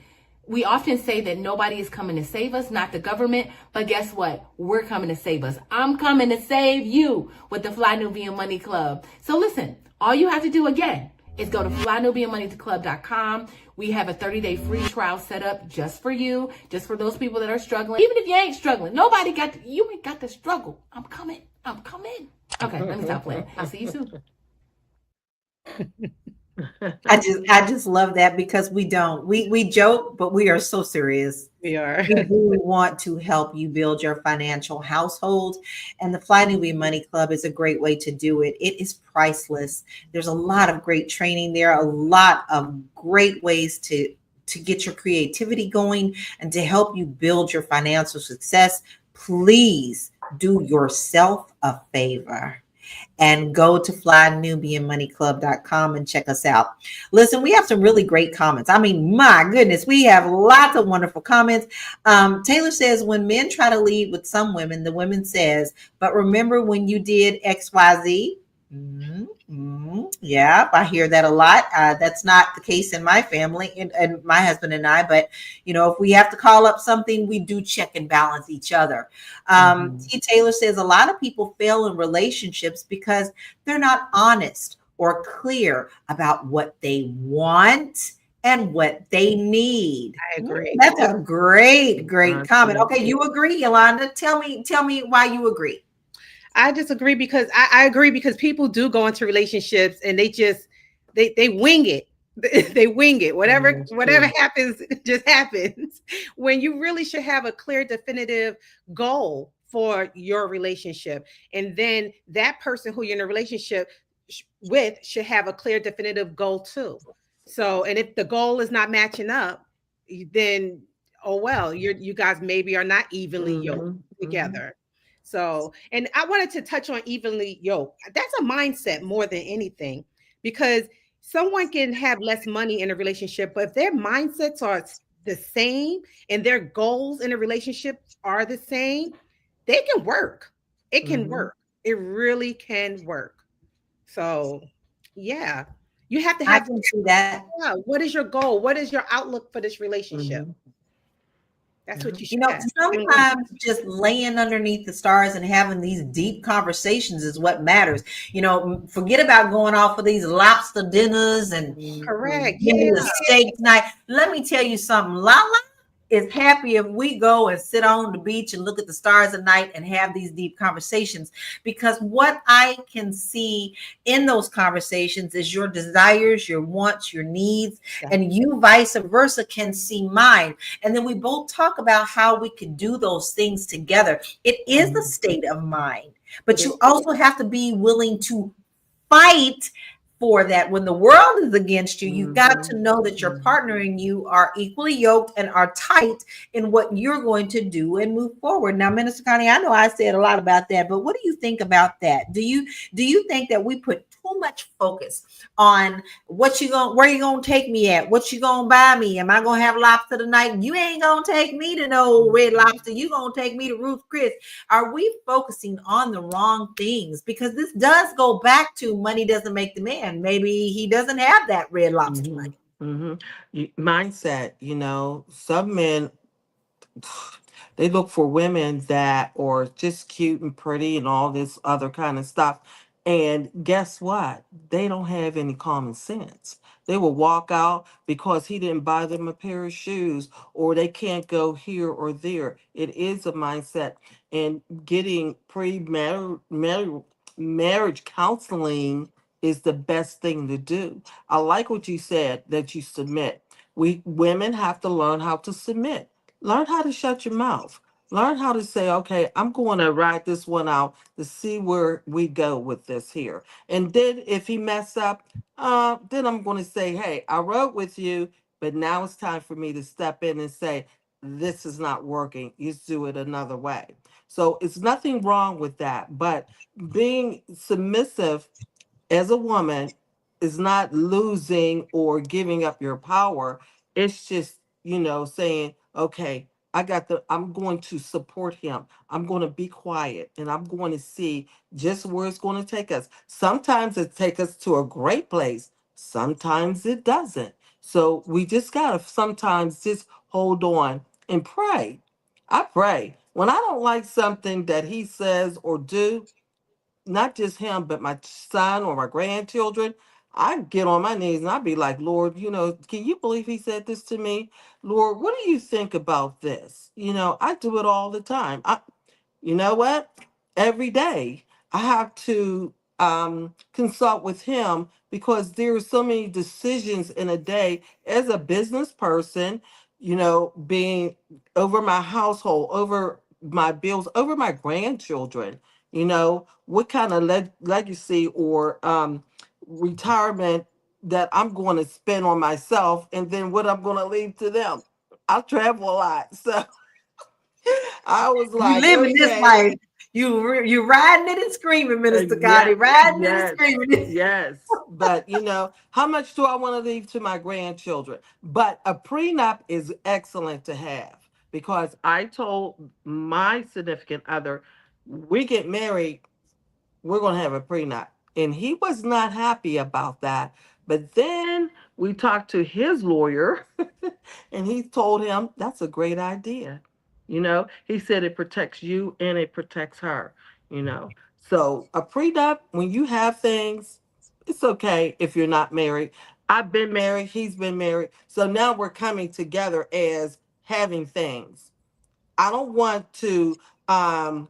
We often say that nobody is coming to save us, not the government, but guess what? We're coming to save us. I'm coming to save you with the Fly Nubian Money Club. So listen, all you have to do again is go to flynubianmoneyclub.com. We have a 30-day free trial set up just for you, just for those people that are struggling. Even if you ain't struggling, you ain't got to struggle. I'm coming. Okay, let me stop playing. I'll see you soon. I just love that because we joke, but we are so serious. We are. We really want to help you build your financial household, and the Fly Nubian Money Club is a great way to do it. It is priceless. There's a lot of great training there, a lot of great ways to get your creativity going and to help you build your financial success. Please do yourself a favor and go to flynubianmoneyclub.com and check us out. Listen, we have some really great comments. I mean, my goodness, we have lots of wonderful comments. Taylor says, when men try to lead with some women, the women says, but remember when you did XYZ? Yeah, I hear that a lot. That's not the case in my family and my husband and I, but if we have to call up something, we do check and balance each other. T. Taylor says a lot of people fail in relationships because they're not honest or clear about what they want and what they need. I agree. That's a great comment. Okay, you agree, Yolanda? Tell me why you agree. I disagree because I agree because people do go into relationships and they wing it. They wing it. Whatever happens, just happens. When you really should have a clear, definitive goal for your relationship. And then that person who you're in a relationship with should have a clear, definitive goal too. So, and if the goal is not matching up, then, oh, well, you guys maybe are not evenly yoked together. So, and I wanted to touch on evenly yoked. That's a mindset more than anything, because someone can have less money in a relationship, but if their mindsets are the same and their goals in a relationship are the same, they can work. It can work. It really can work. So, yeah, you have to have I can see that. Yeah, what is your goal? What is your outlook for this relationship? That's what you should have. Sometimes just laying underneath the stars and having these deep conversations is what matters. Forget about going off for these lobster dinners and the steak night. Let me tell you something. Lala is happy if we go and sit on the beach and look at the stars at night and have these deep conversations, because what I can see in those conversations is your desires, your wants, your needs, and you vice versa can see mine. And then we both talk about how we could do those things together. It is a state of mind, but you also have to be willing to fight for that. When the world is against you, you've got to Mhm. know that your partner and you are equally yoked and are tight in what you're going to do and move forward. Now, Minister Connie, I know I said a lot about that, but what do you think about that? Do you think that we put too much focus on where you gonna take me at? What you gonna buy me? Am I gonna have lobster tonight? You ain't gonna take me to no Red Lobster. You gonna take me to Ruth Chris. Are we focusing on the wrong things? Because this does go back to money doesn't make the man. Maybe he doesn't have that Red Lobster Mhm. money. Mhm. Mindset, some men, they look for women that are just cute and pretty and all this other kind of stuff. And guess what? They don't have any common sense. They will walk out because he didn't buy them a pair of shoes, or they can't go here or there. It is a mindset. And getting marriage counseling is the best thing to do. I like what you said, that you submit. We women have to learn how to submit. Learn how to shut your mouth. Learn how to say, okay, I'm going to ride this one out to see where we go with this here. And then if he mess up, then I'm going to say, hey, I rode with you, but now it's time for me to step in and say, this is not working. You do it another way. So it's nothing wrong with that. But being submissive as a woman is not losing or giving up your power. It's just, saying, okay, I'm going to support him. I'm going to be quiet and I'm going to see just where it's going to take us. Sometimes it takes us to a great place. Sometimes it doesn't. So we just got to sometimes just hold on and pray. I pray. When I don't like something that he says or do, not just him, but my son or my grandchildren, I get on my knees and I be like, Lord, can you believe he said this to me? Lord, what do you think about this? I do it all the time. You know what? Every day I have to consult with him because there are so many decisions in a day as a business person, being over my household, over my bills, over my grandchildren, what kind of legacy or retirement that I'm going to spend on myself and then what I'm going to leave to them. I travel a lot. So I was You like, living this okay. life. You riding it and screaming, Minister Connie. Yeah, Riding it and yes, screaming. yes. But how much do I want to leave to my grandchildren? But a prenup is excellent to have because I told my significant other, we get married, we're going to have a prenup. And he was not happy about that. But then we talked to his lawyer and he told him that's a great idea. He said it protects you and it protects her, you know. So a prenup, when you have things, it's okay if you're not married. I've been married, he's been married. So now we're coming together as having things. I don't want to um,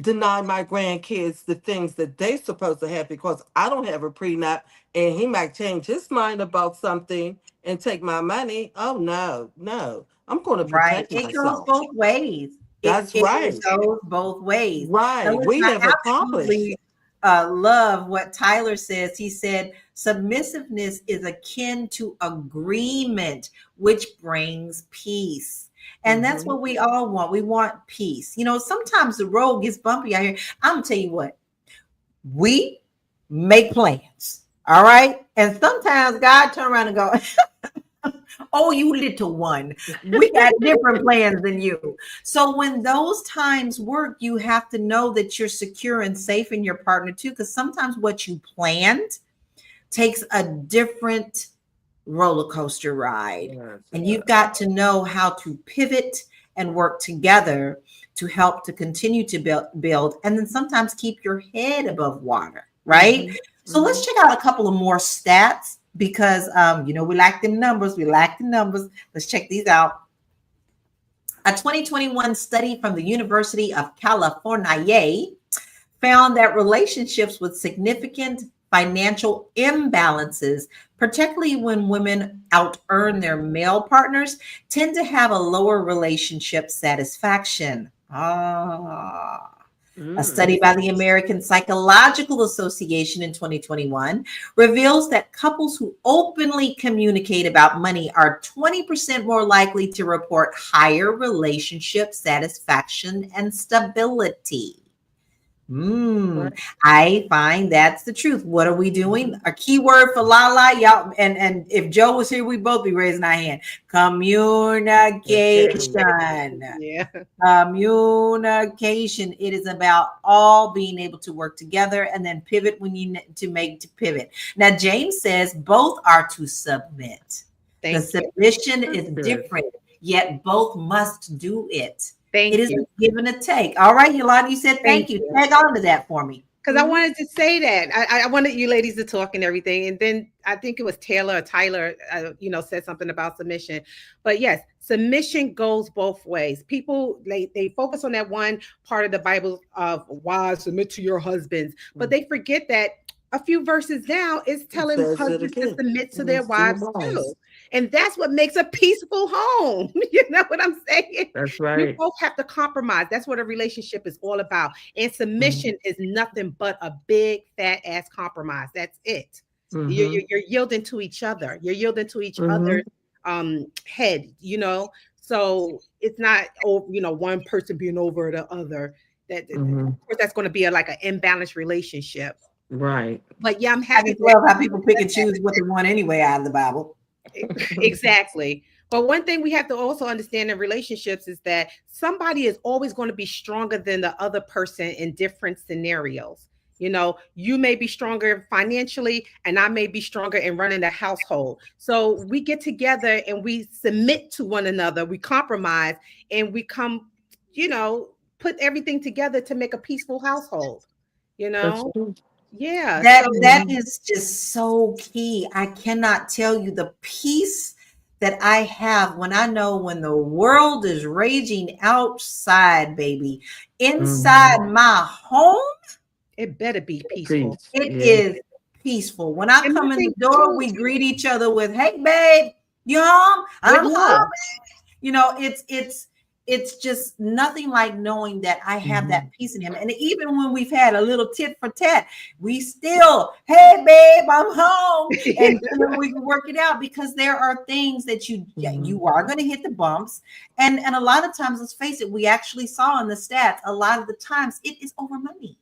deny my grandkids the things that they're supposed to have because I don't have a prenup and he might change his mind about something and take my money. Oh, no, no. I'm going to Right. protect It goes myself. both ways. That's It right. goes both ways. Now, Right. listen, We I have accomplished. absolutely love what Tyler says. He said, submissiveness is akin to agreement, which brings peace. And that's Hmm. what we all want. We want peace. Sometimes the road gets bumpy out here. I'm going to tell you what, we make plans. All right. And sometimes God turn around and go, oh, you little one. We got different plans than you. So when those times work, you have to know that you're secure and safe in your partner too, because sometimes what you planned takes a different roller coaster ride. Yes, it And you've does. got to know how to pivot and work together to help to continue to build and then sometimes keep your head above water, right? Hmm. So Hmm. let's check out a couple of more stats because we like them numbers. We like the numbers. Let's check these out. A 2021 study from the University of California found that relationships with significant financial imbalances, particularly when women out earn their male partners, tend to have a lower relationship satisfaction. Ah. A study by the American Psychological Association in 2021 reveals that couples who openly communicate about money are 20% more likely to report higher relationship satisfaction and stability. I find that's the truth. What are we doing? A key word for Lala, y'all. And if Joe was here, we'd both be raising our hand. Communication. Yeah. Communication. It is about all being able to work together and then pivot when you need to pivot. Now, James says both are to submit. The submission is different, yet both must do it. It is a give and a take. All right, Yolanda, you said thank you. Tag on to that for me. Because I wanted to say that. I wanted you ladies to talk and everything. And then I think it was Taylor or Tyler, said something about submission. But yes, submission goes both ways. People, they focus on that one part of the Bible of wives, submit to your husbands. But they forget that a few verses down is telling husbands to submit to their wives too. And that's what makes a peaceful home. You know what I'm saying? That's right. You both have to compromise. That's what a relationship is all about. And submission is nothing but a big fat ass compromise. That's it. You're yielding to each other. You're yielding to each other's head, So it's not one person being over the other. Of course, that's going to be like an imbalanced relationship. Right. But yeah, I'm I happy. just love how people pick and choose what they want anyway out of the Bible. Exactly. But one thing we have to also understand in relationships is that somebody is always going to be stronger than the other person in different scenarios. You may be stronger financially and I may be stronger in running the household. So we get together and we submit to one another. We compromise and we come, put everything together to make a peaceful household, Yeah. That is just so key. I cannot tell you the peace that I have when I know when the world is raging outside, baby, inside my home, it better be peaceful. It is peaceful. When I come in the door, we greet each other with, "Hey, babe, you home? I'm home." It's just nothing like knowing that I have that peace in him. And even when we've had a little tit for tat, we still, "Hey, babe, I'm home." And we can work it out because there are things that you are going to hit the bumps. And a lot of times, let's face it, we actually saw in the stats, a lot of the times it is over money.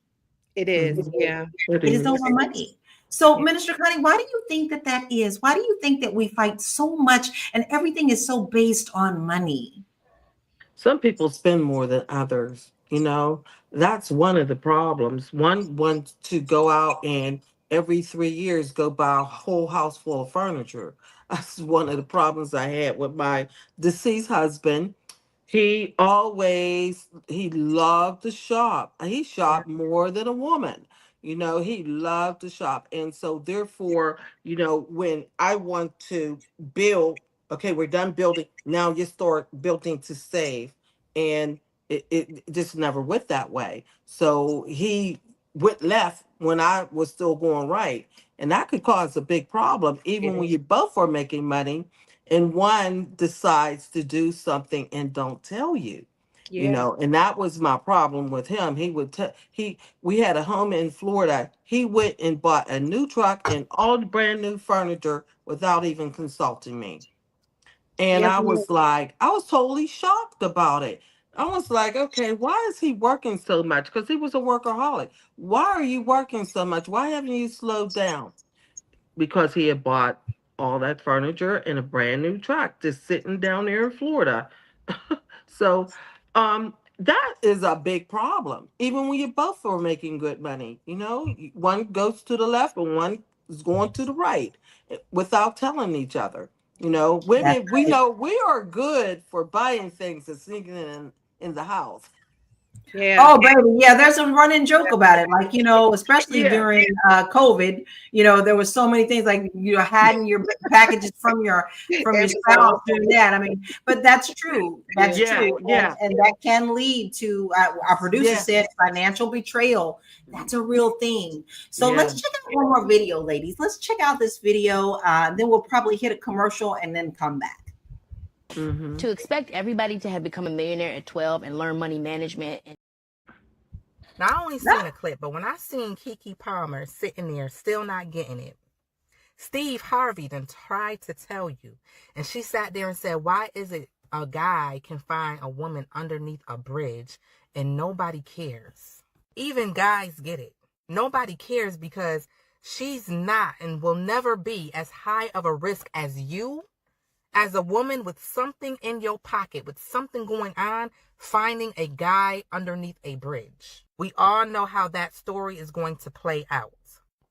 It is. Yeah. It is over money. So, Minister Connie, why do you think that is? Why do you think that we fight so much and everything is so based on money? Some people spend more than others. That's one of the problems. One wants to go out and every 3 years go buy a whole house full of furniture. That's one of the problems I had with my deceased husband. He loved to shop. He shopped more than a woman. He loved to shop. And so therefore, when I want to build, okay, we're done building. Now you start building to save. And it just never went that way. So he went left when I was still going right. And that could cause a big problem, even when you both are making money and one decides to do something and don't tell you. And that was my problem with him. We had a home in Florida. He went and bought a new truck and all the brand new furniture without even consulting me. And I was totally shocked about it. I was like, okay, why is he working so much? Because he was a workaholic. Why are you working so much? Why haven't you slowed down? Because he had bought all that furniture and a brand new truck just sitting down there in Florida. So that is a big problem. Even when you both are making good money, one goes to the left and one is going to the right without telling each other. Women, we know we are good for buying things and sneaking in the house. Yeah. Oh, baby. Yeah. There's a running joke about it. Like, especially during COVID, there was so many things like, hiding your packages from your spouse doing that. I mean, but that's true. That's true. Yeah. And that can lead to, our producer said, financial betrayal. That's a real thing. So let's check out one more video, ladies. Let's check out this video. Then we'll probably hit a commercial and then come back. To expect everybody to have become a millionaire at 12 and learn money management. Now, I only seen a clip, but when I seen Keke Palmer sitting there still not getting it, Steve Harvey then tried to tell you. And she sat there and said, why is it a guy can find a woman underneath a bridge and nobody cares? Even guys get it. Nobody cares because she's not and will never be as high of a risk as you, as a woman with something in your pocket, with something going on, finding a guy underneath a bridge. We all know how that story is going to play out.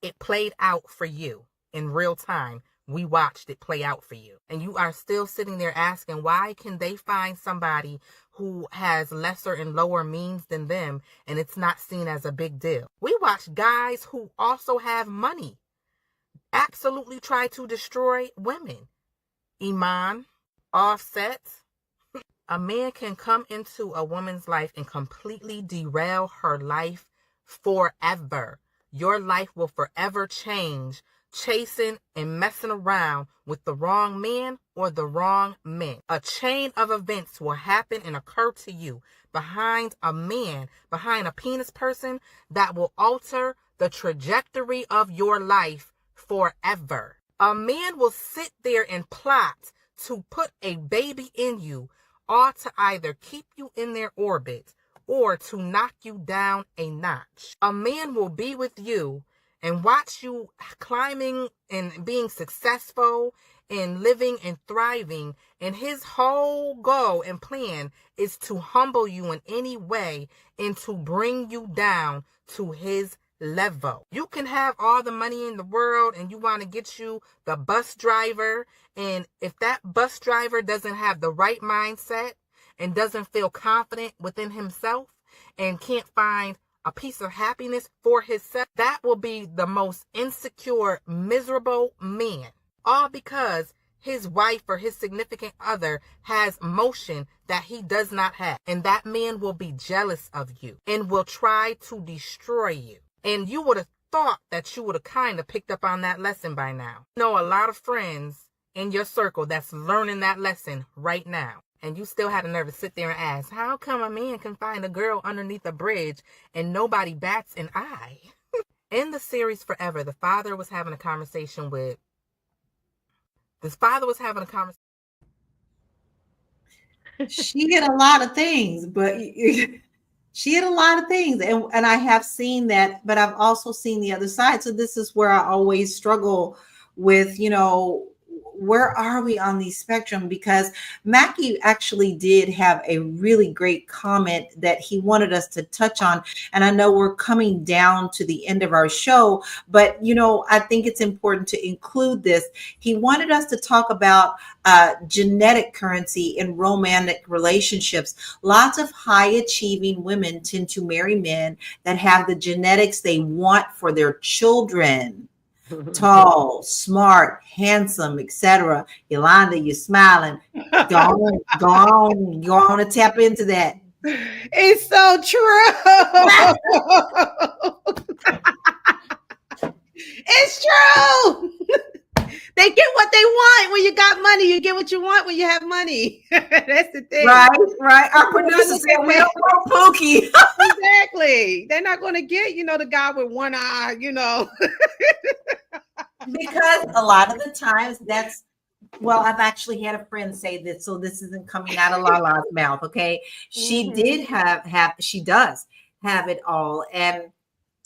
It played out for you in real time. We watched it play out for you. And you are still sitting there asking, why can they find somebody who has lesser and lower means than them and it's not seen as a big deal? We watch guys who also have money absolutely try to destroy women. Iman, Offset. A man can come into a woman's life and completely derail her life forever. Your life will forever change, chasing and messing around with the wrong man or the wrong men. A chain of events will happen and occur to you behind a man, behind a penis person, that will alter the trajectory of your life forever. A man will sit there and plot to put a baby in you, or to either keep you in their orbit or to knock you down a notch. A man will be with you and watch you climbing and being successful and living and thriving, and his whole goal and plan is to humble you in any way and to bring you down to his level. You can have all the money in the world and you want to get you the bus driver, and if that bus driver doesn't have the right mindset and doesn't feel confident within himself and can't find a piece of happiness for himself, that will be the most insecure, miserable man. All because his wife or his significant other has motion that he does not have. And that man will be jealous of you and will try to destroy you. And you would have thought that you would have kind of picked up on that lesson by now. You know, a lot of friends in your circle that's learning that lesson right now. And you still had the nerve to sit there and ask, how come a man can find a girl underneath a bridge and nobody bats an eye? In the series Forever, the father was having a conversation with... She hit a lot of things, but she hit a lot of things. And I have seen that, but I've also seen the other side. So this is where I always struggle with, you know, where are we on the spectrum? Because Mackie actually did have a really great comment that he wanted us to touch on. And I know we're coming down to the end of our show, but, you know, I think it's important to include this. He wanted us to talk about genetic currency in romantic relationships. Lots of high achieving women tend to marry men that have the genetics they want for their children. Tall, smart, handsome, etc. Yolanda, you're smiling. Go on and tap into that. It's so true. It's true. They get what they want. When you got money, you get what you want when you have money. That's the thing. Right. Our producer said we don't want Pookie. Exactly. They're not going to get, you know, the guy with one eye, you know. Because a lot of the times that's, well, I've actually had a friend say this, so this isn't coming out of Lala's mouth, okay? She did she does have it all. And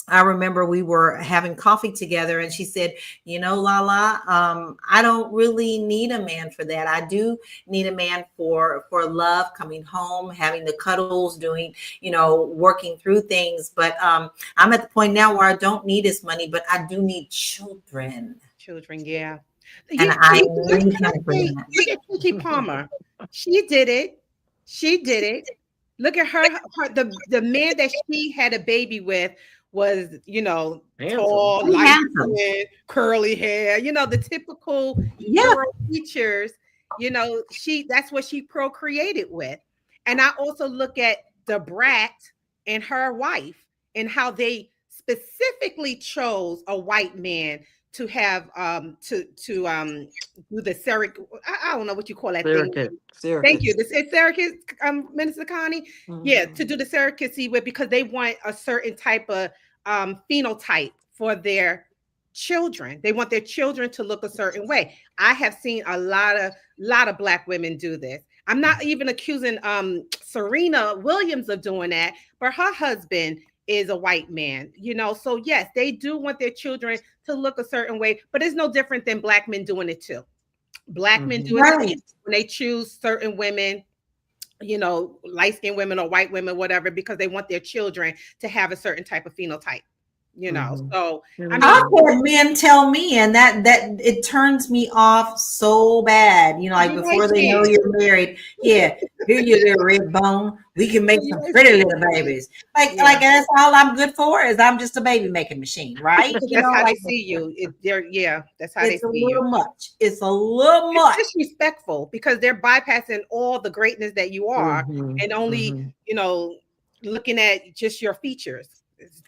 I remember we were having coffee together and she said, you know, Lala, I don't really need a man for that. I do need a man for love, coming home, having the cuddles, doing, you know, working through things. But I'm at the point now where I don't need his money, but I do need children. Children, yeah. And I need him for that. Look at Kiki Palmer. She did it. Look at her the man that she had a baby with was, you know, tall, light skin, curly hair, you know, the typical girl features, you know, that's what she procreated with. And I also look at the brat and her wife and how they specifically chose a white man have do the surrogate. I don't know what you call that thing. Surrogate. Thank you. Surrogates. This is surrogate, Minister Connie. Yeah, to do the surrogacy with, because they want a certain type of phenotype for their children. They want their children to look a certain way. I have seen a lot of black women do this. I'm not even accusing Serena Williams of doing that, but her husband is a white man, you know. So yes, they do want their children to look a certain way, but it's no different than black men doing it too. Black men do it too Right. when they choose certain women, you know, light-skinned women or white women, whatever, because they want their children to have a certain type of phenotype, you know. So I I've mean, had men tell me, and that it turns me off so bad. You know, like you before like they know it. you're married. Yeah, here you little red bone. We can make You some like pretty it. little babies. Like Yeah, that's all I'm good for is I'm just a baby making machine, right? because You that's know, how they like see you. They're, yeah, that's how they it's a see you. little much. It's a little It's much. disrespectful because they're bypassing all the greatness that you are Mm-hmm. and only, Mm-hmm. you know, looking at just your features,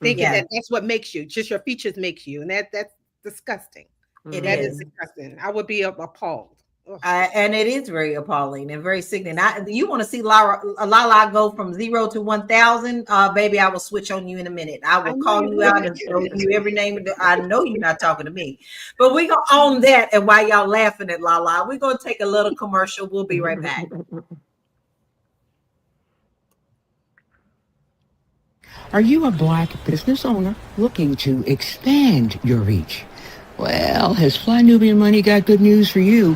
thinking Yeah, that that's what makes you. Just your features makes you, and that's disgusting. it That is is. Mm-hmm. disgusting. I would be appalled. Ugh. And it is very appalling and very sickening. You want to see Lala go from 0 to 1,000? Baby, I will switch on you in a minute. I I will know call you you out and throw would. you every name. I know you're not talking to me, but we gonna own that. And while y'all laughing at Lala, we're gonna take a little commercial. We'll be right back. Are you a black business owner looking to expand your reach? Well, has Fly Nubian Money got good news for you?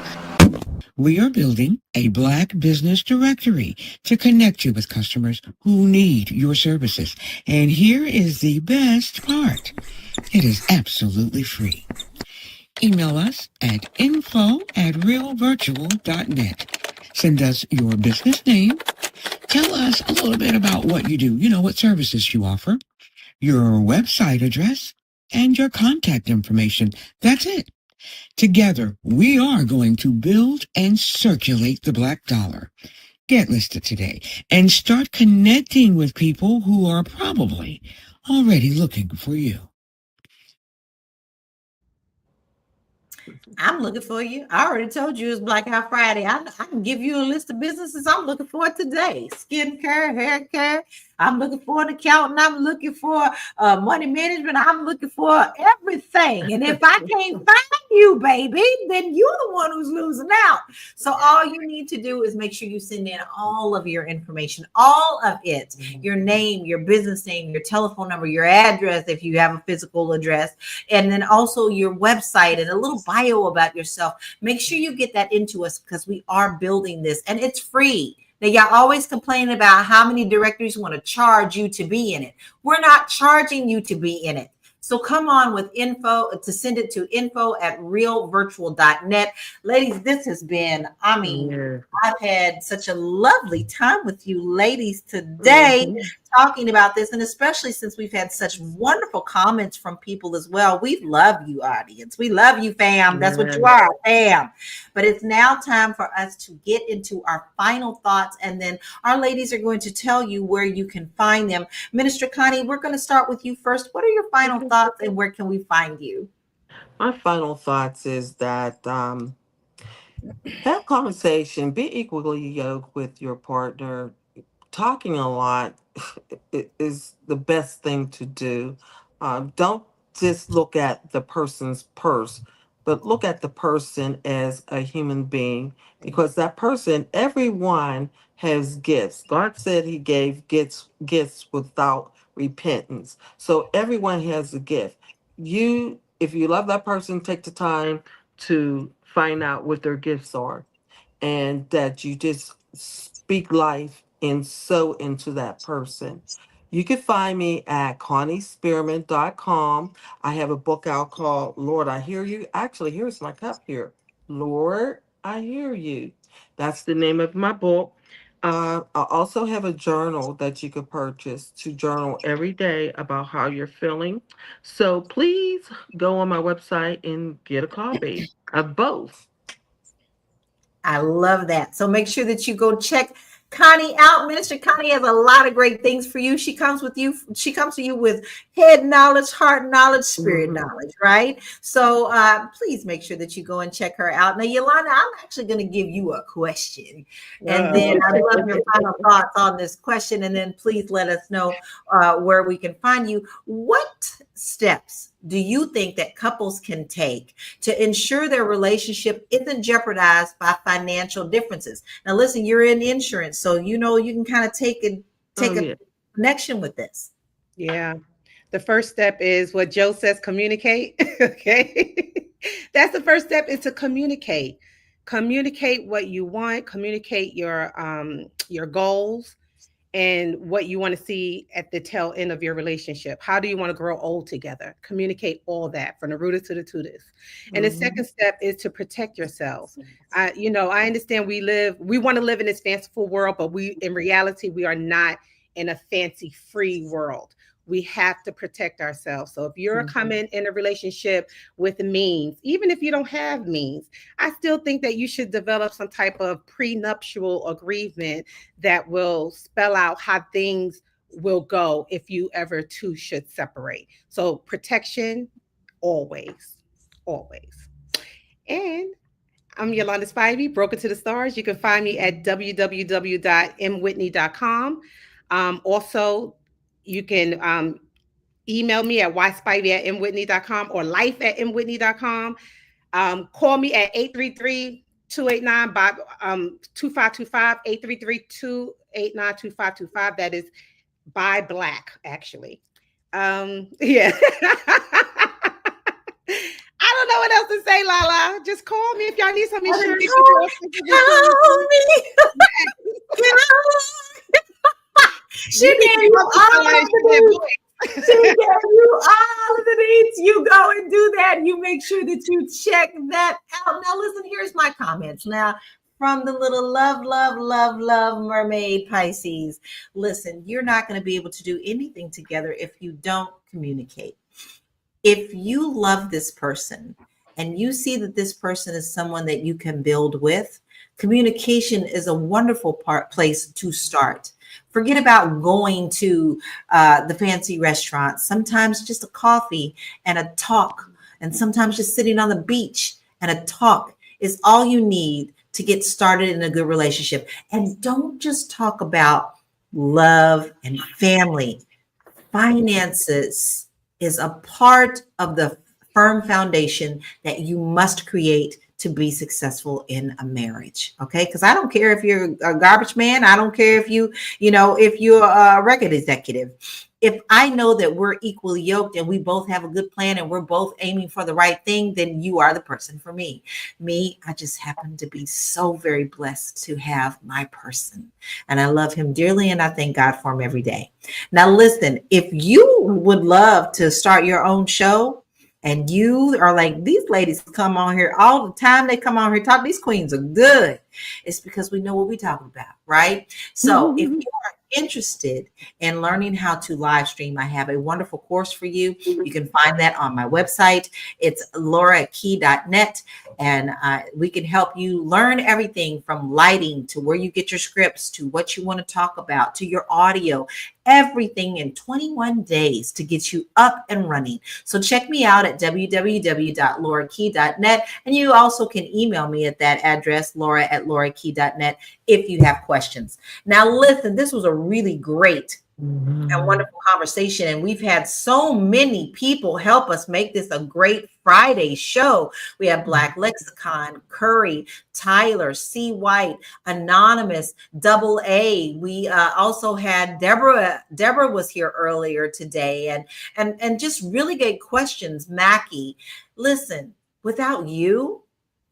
We are building a black business directory to connect you with customers who need your services. And here is the best part. It is absolutely free. Email us at info@realvirtual.net. Send us your business name. Tell us a little bit about what you do, what services you offer, your website address, and your contact information. That's it. Together, we are going to build and circulate the black dollar. Get listed today and start connecting with people who are probably already looking for you. I'm looking for you. I already told you it's Blackout Friday. I can give you a list of businesses I'm looking for today. Skincare, hair care. I'm looking for an accountant. I'm looking for money management. I'm looking for everything. And if I can't find you, baby, then you're the one who's losing out. So all you need to do is make sure you send in all of your information, all of it, your name, your business name, your telephone number, your address, if you have a physical address, and then also your website and a little bio about yourself. Make sure you get that into us because we are building this and it's free. Now, y'all always complain about how many directories want to charge you to be in it. We're not charging you to be in it. So come on with info to send it to info@realvirtual.net. Ladies, this has been, Yeah. I've had such a lovely time with you ladies today Mm-hmm. talking about this, and especially since we've had such wonderful comments from people as well. We love you, audience. We love you, fam. That's what you Yeah. are, fam. But it's now time for us to get into our final thoughts, and then our ladies are going to tell you where you can find them. Minister Connie, we're going to start with you first. What are your final thoughts, and where can we find you? My final thoughts is that have conversation, be equally yoked with your partner. Talking a lot is the best thing to do. Don't just look at the person's purse, but look at the person as a human being, because that person, everyone has gifts. God said He gave gifts without repentance. So everyone has a gift. If you love that person, take the time to find out what their gifts are, and that you just speak life and sow into that person. You can find me at conniespearman.com. I have a book out called Lord, I Hear You. Actually, here's my cup here. Lord, I Hear You. That's the name of my book. I also have a journal that you could purchase to journal every day about how you're feeling. So please go on my website and get a copy of both. I love that. So make sure that you go check Connie out. Minister Connie has a lot of great things for you. She comes with you. She comes to you with head knowledge, heart knowledge, spirit knowledge, right? So please make sure that you go and check her out. Now, Yolanda, I'm actually going to give you a question. And then I'd love your final thoughts on this question. And then please let us know where we can find you. What steps do you think that couples can take to ensure their relationship isn't jeopardized by financial differences? Now, listen, you're in insurance, so you know you can kind of take a connection with this. Yeah. The first step is what Joe says, communicate. Okay. That's the first step, is to communicate. Communicate what you want, communicate your goals and what you want to see at the tail end of your relationship. How do you want to grow old together? Communicate all that from the rooters to the tutors. And the second step is to protect yourselves. I understand we want to live in this fanciful world, but in reality, we are not in a fancy free world. We have to protect ourselves. So if you're coming in a relationship with means, even if you don't have means, I still think that you should develop some type of prenuptial agreement that will spell out how things will go if you ever two should separate. So protection, always, always. And I'm Yolanda Spivey, Broker to the Stars. You can find me at www.mwhitney.com. Also, you can email me at yspivey@mwhitney.com or life@mwhitney.com. Call me at 833-289-2525, 833-289-2525. That is by Black, actually. Yeah. I don't know what else to say, Lala. Just call me if y'all need some insurance. She gave you all of the needs. You go and do that. You make sure that you check that out. Now, listen, here's my comments. Now, from the little love mermaid Pisces. Listen, you're not going to be able to do anything together if you don't communicate. If you love this person and you see that this person is someone that you can build with, communication is a wonderful place to start. Forget about going to the fancy restaurants. Sometimes just a coffee and a talk, and sometimes just sitting on the beach and a talk is all you need to get started in a good relationship. And don't just talk about love and family. Finances is a part of the firm foundation that you must create to be successful in a marriage. Okay. Because I don't care if you're a garbage man. I don't care if if you're a record executive. If I know that we're equally yoked and we both have a good plan and we're both aiming for the right thing, then you are the person for me. I just happen to be so very blessed to have my person. And I love him dearly and I thank God for him every day. Now, listen, if you would love to start your own show, and you are like, these ladies come on here all the time. They come on here talk. These queens are good. It's because we know what we're talking about, right? So if you are interested in learning how to live stream, I have a wonderful course for you. You can find that on my website. It's laura@key.net. And we can help you learn everything from lighting to where you get your scripts to what you want to talk about to your audio, everything in 21 days to get you up and running. So check me out at www.laurakey.net. And you also can email me at that address, laura@laurakey.net, if you have questions. Now, listen, this was a really great and wonderful conversation. And we've had so many people help us make this a great Friday show. We have Black Lexicon, Curry, Tyler, C. White, Anonymous, Double A. We also had Deborah. Deborah was here earlier today and just really great questions. Mackie, listen, without you,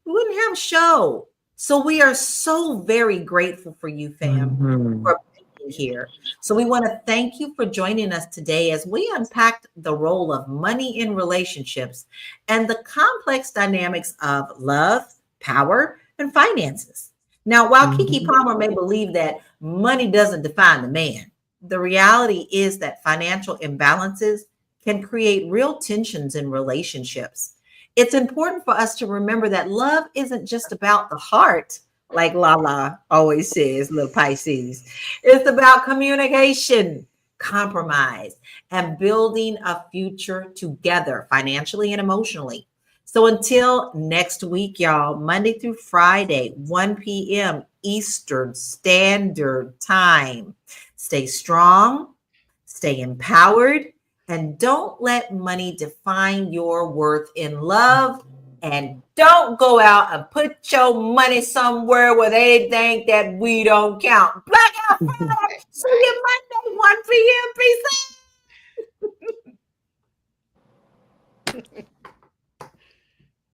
we wouldn't have a show. So we are so very grateful for you, fam, for being here. So we want to thank you for joining us today as we unpacked the role of money in relationships and the complex dynamics of love, power, and finances. Now, while Keke Palmer may believe that money doesn't define the man, the reality is that financial imbalances can create real tensions in relationships. It's important for us to remember that love isn't just about the heart like Lala always says, little Pisces. It's about communication, compromise, and building a future together, financially and emotionally. So until next week, y'all, Monday through Friday, 1 p.m. Eastern Standard Time. Stay strong, stay empowered, and don't let money define your worth in love. And don't go out and put your money somewhere where they think that we don't count. Blackout Friday. See you Monday, 1 p.m. Peace out.